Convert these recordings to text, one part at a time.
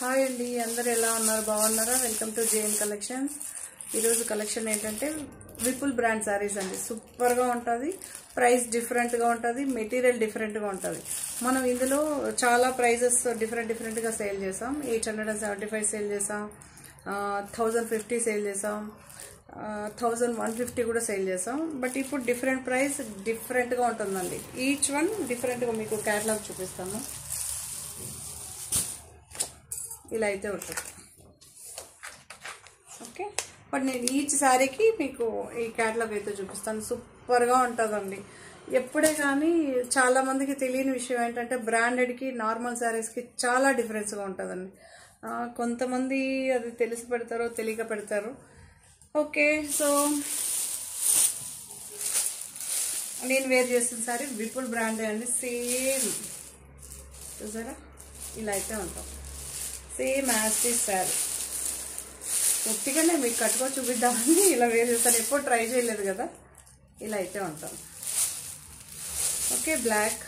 Hi అండి, అందరూ ఎలా ఉన్నారు? బాగున్నారా? Welcome to JN collections. ఈరోజు కలెక్షన్ ఏంటంటే విపుల్ బ్రాండ్ శారీస్ అండి. సూపర్గా ఉంటుంది, ప్రైస్ డిఫరెంట్గా ఉంటుంది, మెటీరియల్ డిఫరెంట్గా ఉంటుంది. మనం ఇందులో చాలా ప్రైజెస్ డిఫరెంట్గా సేల్ చేసాం. 875 సేల్ చేసాం, 1050 సేల్ చేసాం, 1150 కూడా సేల్ చేసాం. బట్ ఇప్పుడు డిఫరెంట్ ప్రైస్ డిఫరెంట్గా ఉంటుందండి. ఈచ్ వన్ డిఫరెంట్గా మీకు క్యాటలాగ్ చూపిస్తాము. ఇలా అయితే ఉంటుంది. ఓకే, బట్ నేను ఈచ్ శారీకి మీకు ఈ క్యాటలాగ్ అయితే చూపిస్తాను. సూపర్గా ఉంటుందండి. ఎప్పుడే కానీ చాలామందికి తెలియని విషయం ఏంటంటే బ్రాండెడ్కి నార్మల్ శారీస్కి చాలా డిఫరెన్స్గా ఉంటుందండి. కొంతమంది అది తెలిసి పెడతారో తెలియక పెడతారు. ఓకే, సో నేను వేర్ చేసిన శారీ విపుల్ బ్రాండే అండి. సేమ్ చూసారా, ఇలా అయితే ఉంటాం. Same as this sari. కొద్దిగానే మీకు కట్టుకొని చూపిద్దామని ఇలా వేర్ చేస్తాను. ఎప్పుడు ట్రై చేయలేదు కదా. ఇలా అయితే ఉంటాం. ఓకే, బ్లాక్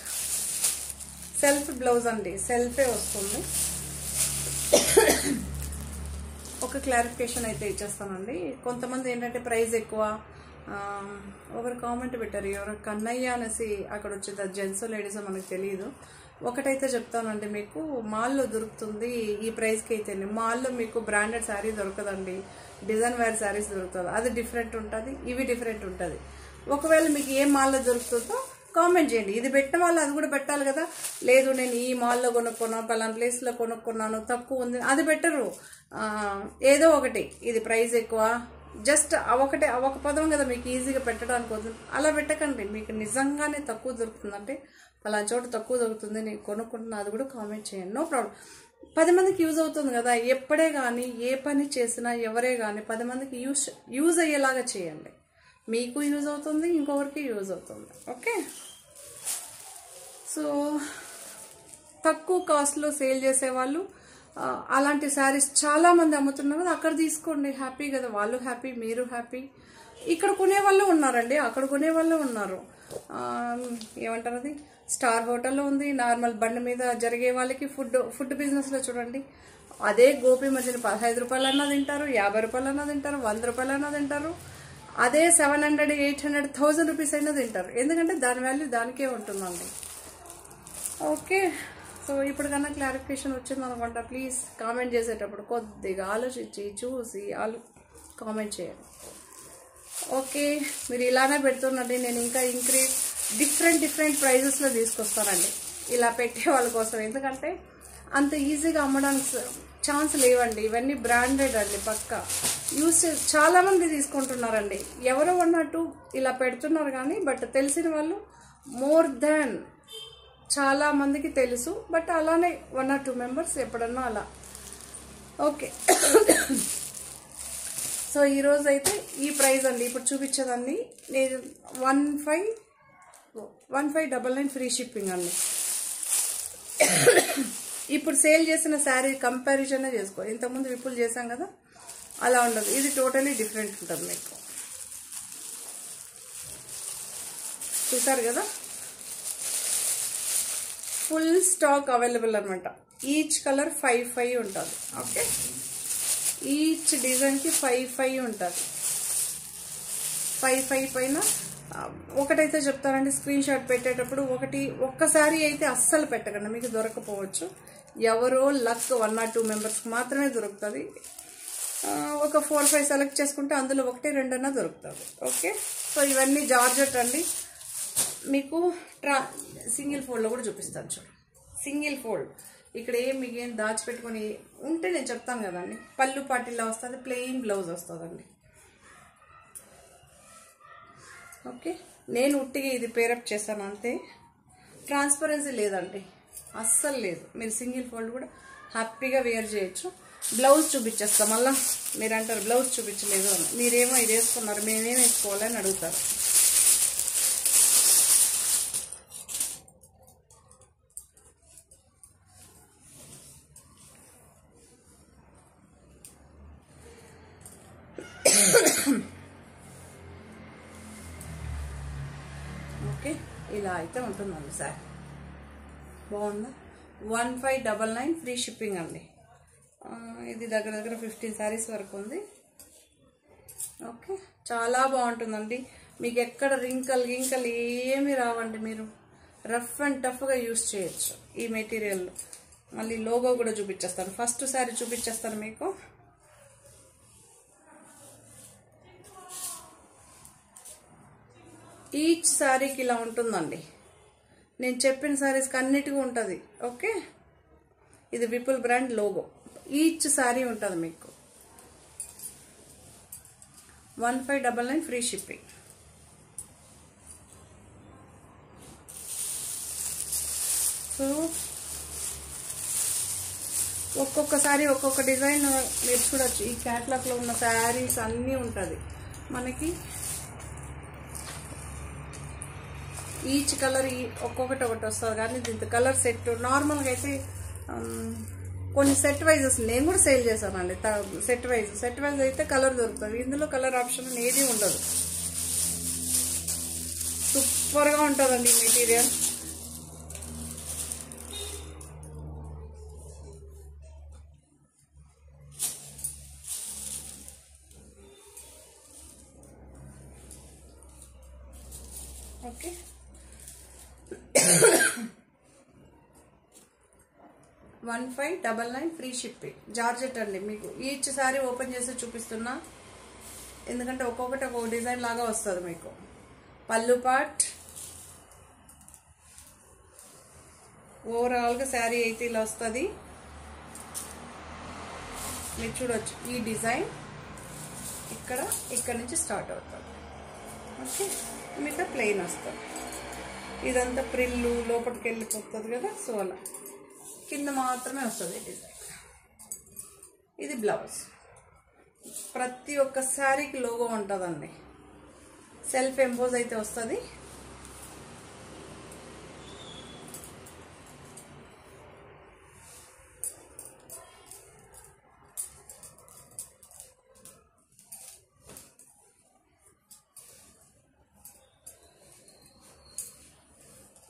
సెల్ఫ్ బ్లౌజ్ అండి, సెల్ఫే వస్తుంది. ఒక క్లారిఫికేషన్ అయితే ఇచ్చేస్తానండి. కొంతమంది ఏంటంటే ప్రైస్ ఎక్కువ, ఒకరు కామెంట్ పెట్టారు, ఎవరో కన్నయ్య అనేసి అక్కడ వచ్చేది జెంట్స్ లేడీస్ మనకు తెలియదు. ఒకటైతే చెప్తానండి, మీకు మాల్లో దొరుకుతుంది ఈ ప్రైస్కి అయితే. మాల్లో మీకు బ్రాండెడ్ శారీ దొరకదండి, డిజైన్ వేర్ శారీస్ దొరుకుతుంది. అది డిఫరెంట్ ఉంటుంది, ఇవి డిఫరెంట్ ఉంటుంది. ఒకవేళ మీకు ఏ మాల్లో దొరుకుతుందో కామెంట్ చేయండి. ఇది పెట్టిన వాళ్ళు అది కూడా పెట్టాలి కదా. లేదు నేను ఈ మాల్లో కొనుక్కున్నాను, పలానా ప్లేస్లో కొనుక్కున్నాను, తక్కువ ఉంది, అది బెటరు. ఏదో ఒకటి, ఇది ప్రైస్ ఎక్కువ, జస్ట్ ఒకటే ఒక పదం కదా మీకు ఈజీగా పెట్టడానికి వస్తుంది. అలా పెట్టకండి. మీకు నిజంగానే తక్కువ దొరుకుతుందంటే పలానా చోట తక్కువ దొరుకుతుంది, నేను కొనుక్కుంటున్నా, అది కూడా కామెంట్ చేయండి. No problem. 10 మందికి యూజ్ అవుతుంది కదా. ఎప్పుడే కానీ ఏ పని చేసినా ఎవరే కానీ 10 మందికి యూజ్ అయ్యేలాగా చేయండి. మీకు యూజ్ అవుతుంది, ఇంకొకరికి యూజ్ అవుతుంది. ఓకే, సో తక్కువ కాస్ట్లో సేల్ చేసేవాళ్ళు అలాంటి శారీస్ చాలామంది అమ్ముతున్నారు కదా, అక్కడ తీసుకోండి. హ్యాపీ కదా, వాళ్ళు హ్యాపీ, మీరు హ్యాపీ. ఇక్కడ కొనేవాళ్ళు ఉన్నారండి, అక్కడ కొనేవాళ్ళు ఉన్నారు. ఏమంటారు, అది స్టార్ హోటల్లో ఉంది. నార్మల్ బండి మీద జరిగే వాళ్ళకి ఫుడ్ బిజినెస్లో చూడండి, అదే గోపి మధ్యన 15 రూపాయలు అన్నా తింటారు, 50 రూపాయలు అన్నా తింటారు, 100 రూపాయలు అన్నా తింటారు. అదే 700, 800, 1000 రూపీస్ అయినా తింటారు. ఎందుకంటే దాని వాల్యూ దానికే ఉంటుందండి. ఓకే, సో ఇప్పుడు కన్నా క్లారిఫికేషన్ వచ్చింది అనుకుంటా. ప్లీజ్ కామెంట్ చేసేటప్పుడు కొద్దిగా ఆలోచించి చూసి కామెంట్ చేయండి. ఓకే, మీరు ఇలానే పెడుతున్నట్టు నేను ఇంకా డిఫరెంట్ ప్రైజెస్లో తీసుకొస్తానండి ఇలా పెట్టే వాళ్ళ కోసం. ఎందుకంటే అంత ఈజీగా అమ్మడానికి ఛాన్స్ లేవండి. ఇవన్నీ బ్రాండెడ్ అండి, పక్కా చాలామంది తీసుకుంటున్నారండి. ఎవరో అన్నట్టు ఇలా పెడుతున్నారు కానీ, బట్ తెలిసిన వాళ్ళు మోర్ దాన్ చాలా మందికి తెలుసు. బట్ అలానే 1 or 2 మెంబర్స్ ఎప్పుడన్నా అలా. ఓకే, సో ఈరోజు అయితే ఈ ప్రైస్ అండి. ఇప్పుడు చూపించేదాన్ని నేను 1599 ఫ్రీ షిప్పింగ్ అండి. ఇప్పుడు సేల్ చేసిన శారీ కంపారిజన్ చేసుకో. ఇంతకుముందు విపుల్ చేసాం కదా, అలా ఉండదు. ఇది టోటలీ డిఫరెంట్ ఉంటుంది. మీకు చూసారు కదా, ఫుల్ స్టాక్ అవైలబుల్ అనమాట. ఈచ్ కలర్ 5 ఉంటుంది. ఓకే, ఈచ్ డిజైన్కి 5 ఉంటుంది. 5 పైన ఒకటైతే చెప్తానండి, స్క్రీన్ షాట్ పెట్టేటప్పుడు ఒక్కసారి అయితే అస్సలు పెట్టకండి, మీకు దొరకపోవచ్చు. ఎవరో లక్ 1 or 2 మెంబర్స్కి మాత్రమే దొరుకుతుంది. ఒక 4-5 సెలెక్ట్ చేసుకుంటే అందులో 1-2 అన్నా దొరుకుతుంది. ఓకే, సో ఇవన్నీ జార్జెట్ అండి. మీకు సింగిల్ ఫోల్డ్లో కూడా చూపిస్తాను. చూడు, సింగిల్ ఫోల్డ్. ఇక్కడ మీకేం దాచిపెట్టుకొని ఉంటే నేను చెప్తాను కదండి. పళ్ళు పాటిలా వస్తుంది, ప్లెయిన్ బ్లౌజ్ వస్తుందండి. ఓకే, నేను ఉట్టిగా ఇది పేరప్ చేశాను అంతే. ట్రాన్స్పరెన్సీ లేదండి, అస్సలు లేదు. మీరు సింగిల్ ఫోల్డ్ కూడా హ్యాపీగా వేర్ చేయొచ్చు. బ్లౌజ్ చూపించేస్తాం. మళ్ళీ మీరు అంటారు బ్లౌజ్ చూపించలేదు అని. మీరేమో ఇది వేసుకున్నారు, మేమేం వేసుకోవాలని అడుగుతారు. ఓకే, ఇలా అయితే ఉంటుందండి సార్. బాగుందా? 1599 ఫ్రీ షిప్పింగ్ అండి. ఇది దగ్గర దగ్గర 15 శారీస్ వరకు ఉంది. ఓకే, చాలా బాగుంటుందండి. మీకు ఎక్కడ రింకల్ గింకల్ ఏమి రావండి. మీరు రఫ్ అండ్ టఫ్గా యూస్ చేయొచ్చు ఈ మెటీరియల్. మళ్ళీ లోగో కూడా చూపించేస్తాను. ఫస్ట్ శారీ చూపించేస్తాను మీకు. ఈచ్ శారీకి ఇలా ఉంటుందండి. నేను చెప్పిన శారీస్కి అన్నిటికీ ఉంటుంది. ఓకే, ఇది Vipul brand logo. Each sari ఉంటుంది మీకు. 1599 ఫ్రీ షిప్పింగ్. సో ఒక్కొక్కసారి ఒక్కొక్క డిజైన్ మీరు చూడొచ్చు. ఈ క్యాటలాగ్లో ఉన్న శారీస్ అన్నీ ఉంటుంది మనకి. ఈచ్ కలర్ ఒక్కొక్కటి ఒకటి వస్తుంది, కానీ దీంతో కలర్ సెట్ నార్మల్గా అయితే కొన్ని సెట్ వైజెస్ నేను కూడా సేల్ చేశానండి. సెట్ వైజ్ అయితే కలర్ దొరుకుతుంది. ఇందులో కలర్ ఆప్షన్ ఏది ఉండదు. సూపర్గా ఉంటుందండి ఈ material. Okay, 1599 free shipping. Georgette అండి. మీకు ఈచ్ సారీ ఓపెన్ చేసి చూపిస్తున్నా, ఎందుకంటే ఒక్కొక్కటి ఒక్కొక్క డిజైన్ లాగా వస్తుంది మీకు. పళ్ళు పార్ట్ ఓవరాల్గా శారీ అయితే ఇలా వస్తుంది. మీరు చూడవచ్చు ఈ డిజైన్ ఇక్కడ నుంచి స్టార్ట్ అవుతుంది. ఓకే, మీకు ప్లెయిన్ వస్తుంది. ఇదంతా ప్రిల్లు లోపలికి వెళ్ళిపోతుంది కదా, సో అలా కింద మాత్రమే వస్తుంది డిజైన్. ఇది బ్లౌజ్. ప్రతి ఒక్క శారీకి లోగో ఉంటుందండి. సెల్ఫ్ ఎంపోజ్ అయితే వస్తుంది.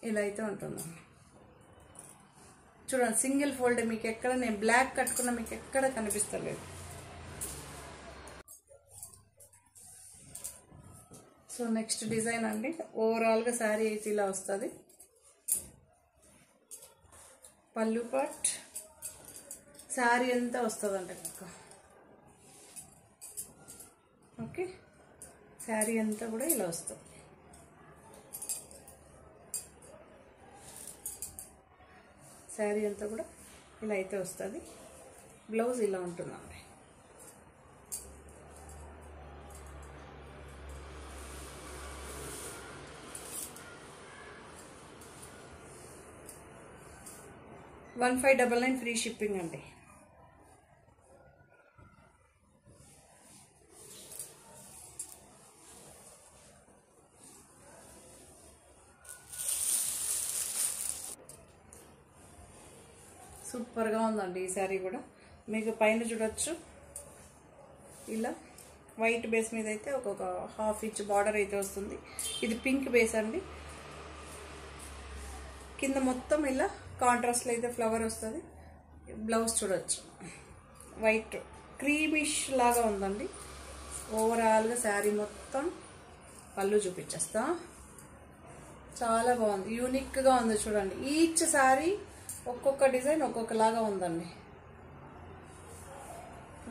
ఇలా అయితే ఉంటుందండి. చూడండి, సింగిల్ ఫోల్డ్. మీకు ఎక్కడ నేను బ్లాక్ కట్టుకున్నా మీకు ఎక్కడ కనిపిస్తలేదు. సో నెక్స్ట్ డిజైన్ అండి. ఓవరాల్గా శారీ అయితే ఇలా వస్తుంది. పళ్ళు పార్ట్ శారీ అంతా వస్తుందండి మీకు. ఓకే, శారీ అంతా కూడా ఇలా వస్తుంది. శారీ అంతా కూడా ఇలా అయితే వస్తుంది. బ్లౌజ్ ఇలా ఉంటుందండి. $1599 ఫ్రీ షిప్పింగ్ అండి. సూపర్గా ఉందండి ఈ శారీ కూడా. మీకు పైన చూడొచ్చు ఇలా వైట్ బేస్ మీద అయితే ఒక్కొక్క హాఫ్ ఇంచ్ బార్డర్ అయితే వస్తుంది. ఇది పింక్ బేస్ అండి. కింద మొత్తం ఇలా కాంట్రాస్ట్లో అయితే ఫ్లవర్ వస్తుంది. బ్లౌజ్ చూడొచ్చు వైట్ క్రీమిష్ లాగా ఉందండి. ఓవరాల్గా శారీ మొత్తం పళ్ళు చూపించేస్తా. చాలా బాగుంది, యూనిక్గా ఉంది. చూడండి, ఈచ్ శారీ ఒక్కొక్క డిజైన్ ఒక్కొక్కలాగా ఉందండి.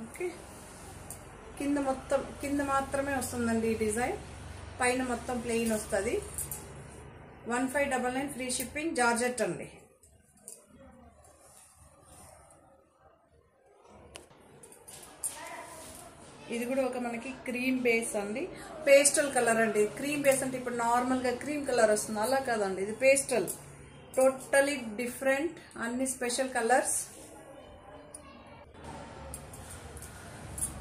ఓకే, కింద మాత్రమే వస్తుందండి ఈ డిజైన్. పైన మొత్తం ప్లెయిన్ వస్తుంది. 1599 ఫ్రీ షిప్పింగ్. జార్జెట్ అండి. ఇది కూడా ఒక మనకి క్రీమ్ బేస్ అండి. పేస్టల్ కలర్ అండి. క్రీమ్ బేస్ అంటే ఇప్పుడు నార్మల్గా క్రీమ్ కలర్ వస్తుంది, అలా కాదండి. ఇది పేస్టల్, టోటలీ డిఫరెంట్. అన్ని స్పెషల్ కలర్స్.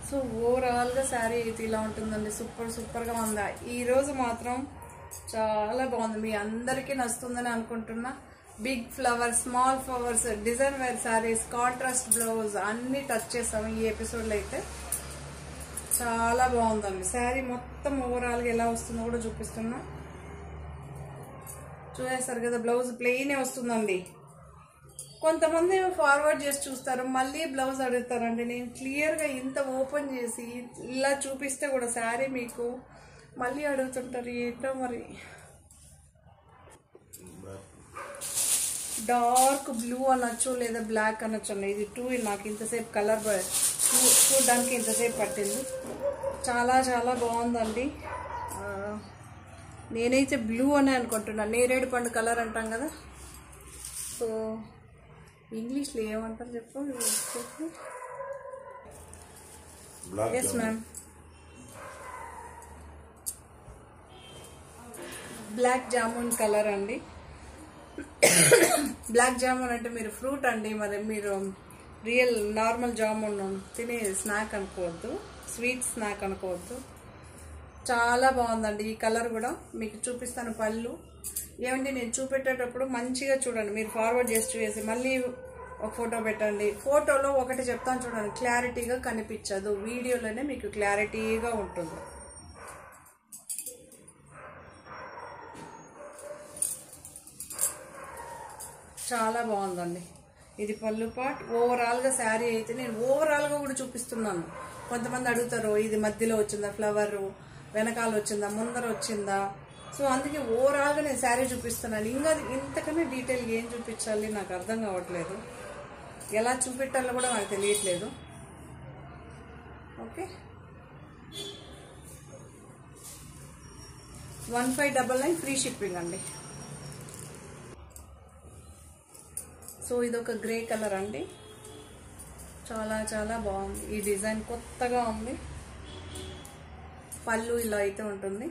సో ఓవరాల్గా శారీ అయితే ఇలా ఉంటుందండి. సూపర్గా ఉందా. ఈరోజు మాత్రం చాలా బాగుంది. మీ అందరికీ నచ్చుతుందని అనుకుంటున్నా. Big flowers, small flowers, design wear saris, contrast blouse అన్ని టచ్ చేస్తాము ఈ ఎపిసోడ్లో అయితే. చాలా బాగుందండి శారీ మొత్తం. ఓవరాల్గా ఎలా వస్తుందో కూడా చూపిస్తున్నా. చూసేస్తారు కదా, బ్లౌజ్ ప్లెయినే వస్తుందండి. కొంతమంది ఫార్వర్డ్ చేసి చూస్తారు, మళ్ళీ బ్లౌజ్ అడుగుతారండి. నేను క్లియర్గా ఇంత ఓపెన్ చేసి ఇలా చూపిస్తే కూడా శారీ మీకు మళ్ళీ అడుగుతుంటారు, ఏంటో మరి. డార్క్ బ్లూ అనొచ్చు లేదా బ్లాక్ అనొచ్చు అండి. ఇది 2 నాకు ఇంతసేపు కలర్ చూడడానికి ఇంతసేపు పట్టింది. చాలా చాలా బాగుందండి. నేనైతే బ్లూ అని అనుకుంటున్నాను, నేరేడు పండు కలర్ అంటాం కదా. సో ఇంగ్లీష్లో ఏమంటారు చెప్పు. Yes ma'am, black jamun colour అండి. బ్లాక్ జామున్ అంటే మీరు ఫ్రూట్ అండి, మరి మీరు రియల్ నార్మల్ జామున్ తినే స్నాక్ అనుకోవద్దు, స్వీట్ స్నాక్ అనుకోవద్దు. చాలా బాగుందండి ఈ కలర్ కూడా. మీకు చూపిస్తాను పళ్ళు. ఏమండి నేను చూపెట్టేటప్పుడు మంచిగా చూడండి, మీరు ఫార్వర్డ్ చేసి మళ్ళీ ఒక ఫోటో పెట్టండి. ఫోటోలో ఒకటి చెప్తాను చూడండి, క్లారిటీగా కనిపించదు, వీడియోలోనే మీకు క్లారిటీగా ఉంటుంది. చాలా బాగుందండి. ఇది పళ్ళు పార్ట్. ఓవరాల్గా శారీ అయితే నేను ఓవరాల్గా కూడా చూపిస్తున్నాను. కొంతమంది అడుగుతారు, ఇది మధ్యలో వచ్చిందా ఫ్లవర్, వెనకాల వచ్చిందా, ముందర వచ్చిందా. సో అందుకే ఓవరాల్గా నేను శారీ చూపిస్తున్నాను. ఇంకా ఇంతకన్నా డీటెయిల్ ఏం చూపించాలి నాకు అర్థం కావట్లేదు, ఎలా చూపెట్టాలో కూడా నాకు తెలియట్లేదు. ఓకే, 1599 ఫ్రీ షిప్పింగ్ అండి. సో ఇది ఒక గ్రే కలర్ అండి, చాలా చాలా బాగుంది. ఈ డిజైన్ కొత్తగా ఉంది. పళ్ళు ఇలా అయితే ఉంటుంది,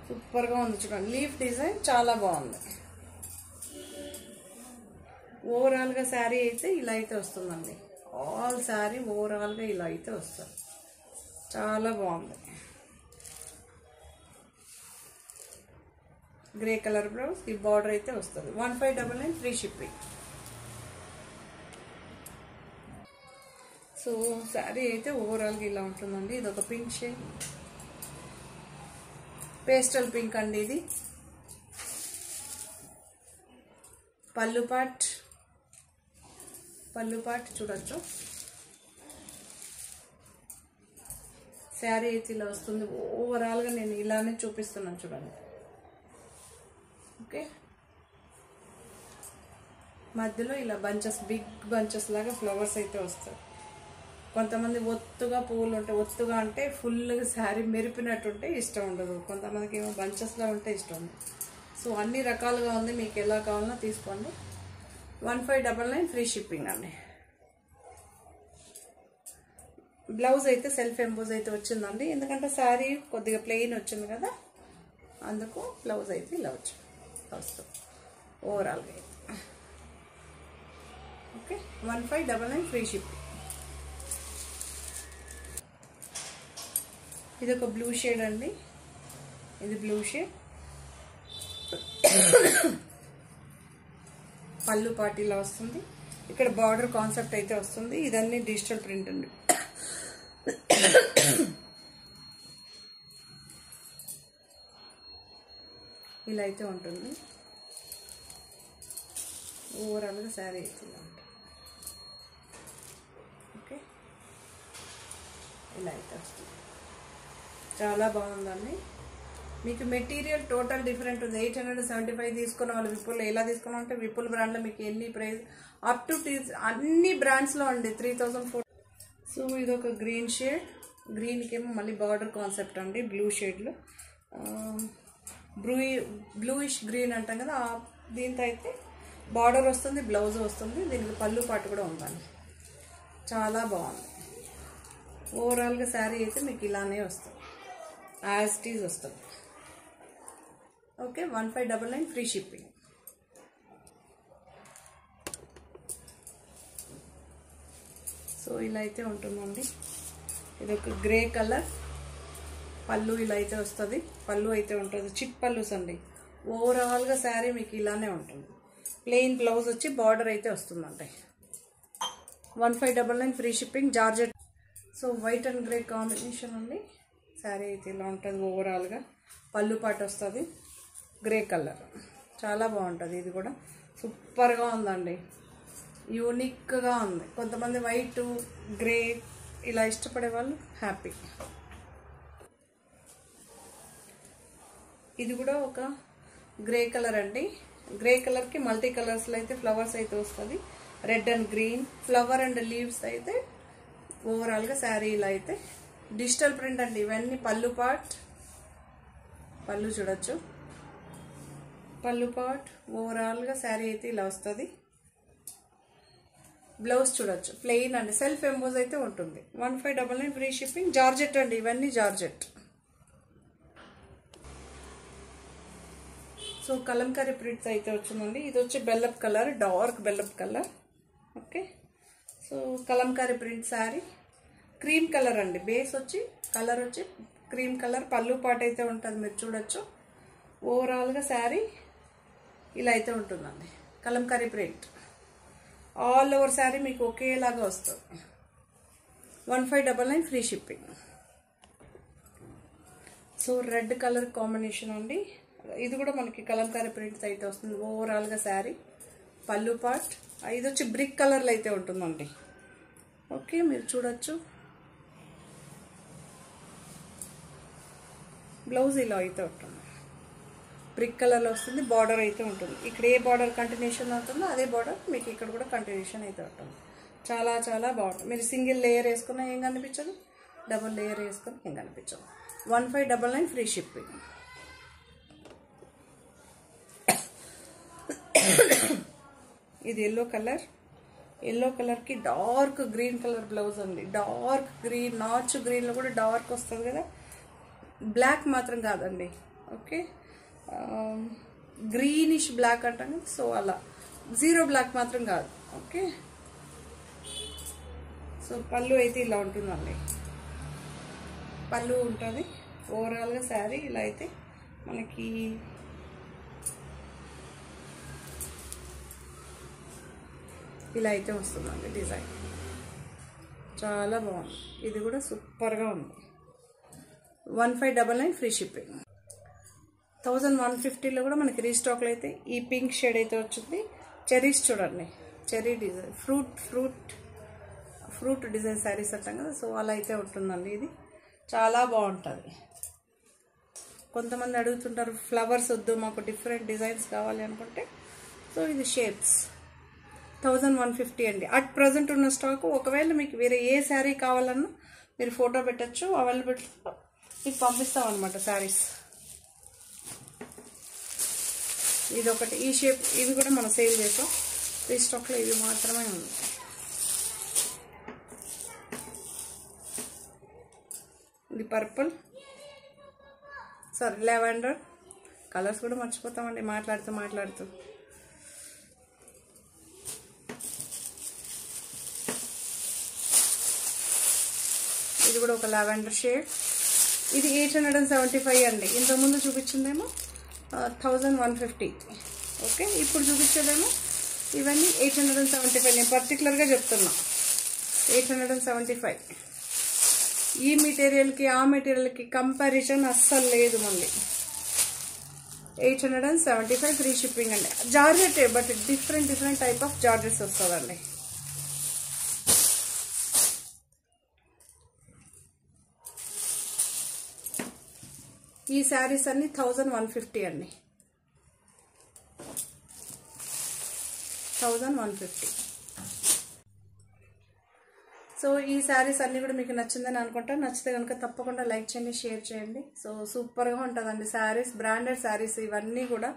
సూపర్గా ఉంది చూడండి. లీఫ్ డిజైన్ చాలా బాగుంది. ఓవరాల్గా శారీ అయితే ఇలా అయితే వస్తుందండి. ఆల్ శారీ ఓవరాల్గా ఇలా అయితే వస్తుంది. చాలా బాగుంది. గ్రే కలర్ బ్లౌజ్, ఈ బార్డర్ అయితే వస్తుంది. 1599 ఫ్రీ షిప్పింగ్. సో శారీ అయితే ఓవరాల్గా ఇలా ఉంటుందండి. ఇది ఒక పింక్ షేడ్, పేస్టల్ పింక్ అండి ఇది. పళ్ళు పాట్ చూడొచ్చు. శారీ అయితే ఇలా వస్తుంది. ఓవరాల్గా నేను ఇలానే చూపిస్తున్నాను చూడండి. ఓకే, మధ్యలో ఇలా బంచెస్, బిగ్ బంచెస్ లాగా ఫ్లవర్స్ అయితే వస్తాయి. కొంతమంది ఒత్తుగా పువ్వులు ఉంటాయి, ఒత్తుగా అంటే ఫుల్గా శారీ మెరిపినట్టుంటే ఇష్టం ఉండదు, కొంతమందికి ఏమో బంచెస్లా ఉంటే ఇష్టం ఉంది. సో అన్ని రకాలుగా ఉంది, మీకు ఎలా కావాలన్నా తీసుకోండి. 1599 ఫ్రీ షిప్పింగ్ అండి. బ్లౌజ్ అయితే సెల్ఫ్ ఎంబోజ్ అయితే వచ్చిందండి, ఎందుకంటే శారీ కొద్దిగా ప్లెయిన్ వచ్చింది కదా, అందుకు బ్లౌజ్ అయితే ఇలా వస్తుంది ఓవరాల్గా అయితే. Okay, 1599 free shipping. ఇది ఒక బ్లూ షేడ్ అండి, ఇది బ్లూ షేడ్. పళ్ళు పార్టీలా వస్తుంది. ఇక్కడ బార్డర్ కాన్సెప్ట్ అయితే వస్తుంది. ఇదన్నీ డిజిటల్ ప్రింట్ అండి. ఇలా అయితే ఉంటుంది. ఓవరాల్గా శారీ అయితే ఇలా ఉంటుంది. ఓకే, ఇలా అయితే వస్తుంది. చాలా బాగుందండి. మీకు మెటీరియల్ టోటల్ డిఫరెంట్ ఉంది. 875 తీసుకున్న వాళ్ళు విపుల్ ఎలా తీసుకున్నాం అంటే, విపుల్ బ్రాండ్లో మీకు ఎన్ని ప్రైస్ అప్ టు అన్ని బ్రాండ్స్లో అండి 3004. సో ఇది ఒక గ్రీన్ షేడ్, గ్రీన్కి ఏమో మళ్ళీ బార్డర్ కాన్సెప్ట్ అండి, బ్లూ షేడ్లో. బ్లూయిష్ గ్రీన్ అంటాం కదా, దీంతో అయితే బార్డర్ వస్తుంది, బ్లౌజ్ వస్తుంది, దీనికి పళ్ళు పాటు కూడా ఉందండి. చాలా బాగుంది. ఓవరాల్గా శారీ అయితే మీకు ఇలానే వస్తుంది, యాజ్ ఇట్ ఈజ్ వస్తుంది. Okay, 1599 free shipping. సో ఇలా అయితే ఉంటుందండి. ఇది ఒక గ్రే కలర్, పళ్ళు ఇలా అయితే వస్తుంది, పళ్ళు అయితే ఉంటుంది, చిట్ పళ్ళుస్ అండి. ఓవరాల్గా శారీ మీకు ఇలానే ఉంటుంది. ప్లెయిన్ బ్లౌజ్ వచ్చి బార్డర్ అయితే వస్తుందండి. 1599 free shipping, georgette. So white and grey combination అండి. శారీ అయితే ఇలా ఉంటుంది ఓవరాల్గా. పళ్ళు పాటు వస్తుంది, గ్రే కలర్, చాలా బాగుంటుంది. ఇది కూడా సూపర్గా ఉందండి. యూనిక్గా ఉంది. కొంతమంది వైట్ గ్రే ఇలా ఇష్టపడే వాళ్ళు హ్యాపీ. ఇది కూడా ఒక గ్రే కలర్ అండి. గ్రే కలర్కి మల్టీ కలర్స్లో అయితే ఫ్లవర్స్ అయితే వస్తుంది. Red and green flower and leaves అయితే ఓవరాల్గా శారీ ఇలా అయితే డిజిటల్ ప్రింట్ అండి. ఇవన్నీ పళ్ళు పార్ట్, పళ్ళు చూడొచ్చు. పళ్ళు పార్ట్ ఓవరాల్గా శారీ అయితే ఇలా వస్తుంది. బ్లౌజ్ చూడొచ్చు ప్లెయిన్ అండి, సెల్ఫ్ ఎంబోజ్ అయితే ఉంటుంది. 1599 ఫ్రీ షిప్పింగ్. జార్జెట్ అండి, ఇవన్నీ జార్జెట్. సో కలంకారీ ప్రింట్స్ అయితే వచ్చిందండి. ఇది వచ్చి బెల్లప్ కలర్, డార్క్ బెల్లప్ colour. Okay, so Kalamkari print sari cream colour అండి. బేస్ వచ్చి కలర్ వచ్చి క్రీమ్ కలర్. పళ్ళు పాట అయితే ఉంటుంది, మీరు చూడొచ్చు. ఓవరాల్గా శారీ ఇలా అయితే ఉంటుందండి. Kalamkari print all over sari మీకు ఒకేలాగా వస్తుంది. 1599 free shipping. So red colour combination అండి. ఇది కూడా మనకి కలంకారీ ప్రింట్స్ అయితే వస్తుంది. ఓవరాల్గా శారీ పళ్ళు పార్ట్. ఇది వచ్చి బ్రిక్ కలర్లో అయితే ఉంటుందండి. ఓకే, మీరు చూడొచ్చు. బ్లౌజ్ ఇలా అయితే ఉంటుంది, బ్రిక్ కలర్లో వస్తుంది. బార్డర్ అయితే ఉంటుంది. ఇక్కడ ఏ బార్డర్ కంటిన్యూషన్ ఉంటుందో అదే బార్డర్ మీకు ఇక్కడ కూడా కంటిన్యూషన్ అయితే ఉంటుంది. చాలా చాలా బాగుంటుంది. మీరు సింగిల్ లేయర్ వేసుకున్నా ఏం కనిపించదు, డబుల్ లేయర్ వేసుకుని ఏం కనిపించదు. 1599 ఫ్రీ షిప్పింగ్. ఇది ఎల్లో కలర్. ఎల్లో కలర్కి డార్క్ గ్రీన్ కలర్ బ్లౌజ్ అండి. డార్క్ గ్రీన్, నాచు గ్రీన్లో కూడా డార్క్ వస్తుంది కదా, బ్లాక్ మాత్రం కాదండి. ఓకే, గ్రీనిష్ బ్లాక్ అంటాం కదా, సో అలా జీరో బ్లాక్ మాత్రం కాదు. ఓకే, సో పళ్ళు అయితే ఇలా ఉంటుందండి. పళ్ళు ఉంటుంది. ఓవరాల్గా శారీ ఇలా అయితే మనకి ఇలా అయితే వస్తుందండి. డిజైన్ చాలా బాగుంది. ఇది కూడా సూపర్గా ఉంది. 1599 ఫ్రీ షిప్పింగ్. 1150లో కూడా మనకి రీస్టాక్లో అయితే ఈ పింక్ షేడ్ అయితే వచ్చింది. చెరీస్ చూడండి, cherry design, fruit design saris అంటాం కదా, సో అలా అయితే ఉంటుందండి. ఇది చాలా బాగుంటుంది. కొంతమంది అడుగుతుంటారు ఫ్లవర్స్ వద్దు మాకు డిఫరెంట్ డిజైన్స్ కావాలి అనుకుంటే, సో ఇది షేప్స్. 1150 అండి అట్ ప్రజెంట్ ఉన్న స్టాక్. ఒకవేళ మీకు వేరే ఏ శారీ కావాలన్నా మీరు ఫోటో పెట్టచ్చు, అవైలబుల్ మీకు పంపిస్తాం అనమాట శారీస్. ఇది ఒకటి, ఈ షేప్ ఇది కూడా మనం సేల్ చేసాం. రీస్టాక్లో ఇవి మాత్రమే ఉంది. ఇది పర్పుల్, సారీ లెవెండర్. కలర్స్ కూడా మర్చిపోతామండి మాట్లాడుతూ. ఇది కూడా ఒక లావెండర్ షేడ్. ఇది 875 అండి. ఇంతకుముందు చూపించిందేమో 1150. ఓకే, ఇప్పుడు చూపించేదేమో ఇవన్నీ 875. నేను పర్టికులర్గా చెప్తున్నా 875. ఈ మెటీరియల్కి ఆ మెటీరియల్కి కంపారిజన్ అస్సలు లేదు మళ్ళీ. 875 ఫ్రీ షిప్పింగ్ అండి. Georgette, but different type of georgettes వస్తుందండి. ఈ శారీస్ అన్ని 1150 అండి. 1150. సో ఈ శారీస్ అన్నీ కూడా మీకు నచ్చిందని అనుకుంటా. నచ్చితే కనుక తప్పకుండా లైక్ చేయండి, షేర్ చేయండి. సో సూపర్గా ఉంటుందండి శారీస్, బ్రాండెడ్ శారీస్ ఇవన్నీ కూడా.